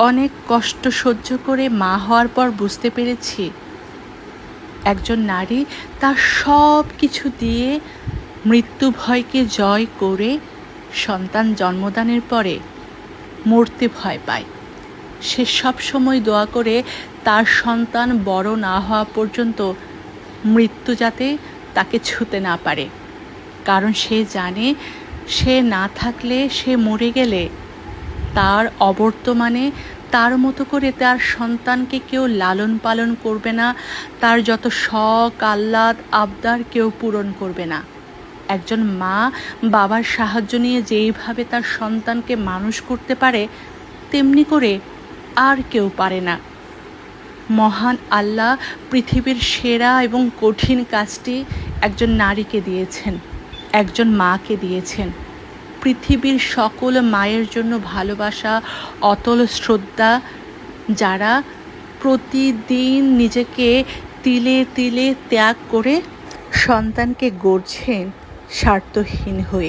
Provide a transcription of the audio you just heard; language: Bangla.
অনেক কষ্ট সহ্য করে মা হওয়ার পর বুঝতে পেরেছি একজন নারী তার সব কিছু দিয়ে মৃত্যু ভয়কে জয় করে সন্তান জন্মদানের পরে মরতে ভয় পায়। সে সব সময় দোয়া করে তার সন্তান বড় না হওয়া পর্যন্ত মৃত্যু যাতে তাকে ছুঁতে না পারে, কারণ সে জানে সে না থাকলে, সে মরে গেলে তার অবর্তমানে তার মতো করে তার সন্তানকে কেউ লালন পালন করবে না, তার যত শখ আহ্লাদ আবদার কেউ পূরণ করবে না। একজন মা বাবার সাহায্য নিয়ে যেইভাবে তার সন্তানকে মানুষ করতে পারে তেমনি করে আর কেউ পারে না। মহান আল্লাহ পৃথিবীর সেরা এবং কঠিন কাজটি একজন নারীকে দিয়েছেন, একজন মাকে দিয়েছেন। পৃথিবীর সকল মায়ের জন্য ভালোবাসা, অতল শ্রদ্ধা, যারা প্রতিদিন নিজেকে তিলে তিলে ত্যাগ করে সন্তানকে গড়ছেন স্বার্থহীন হয়ে।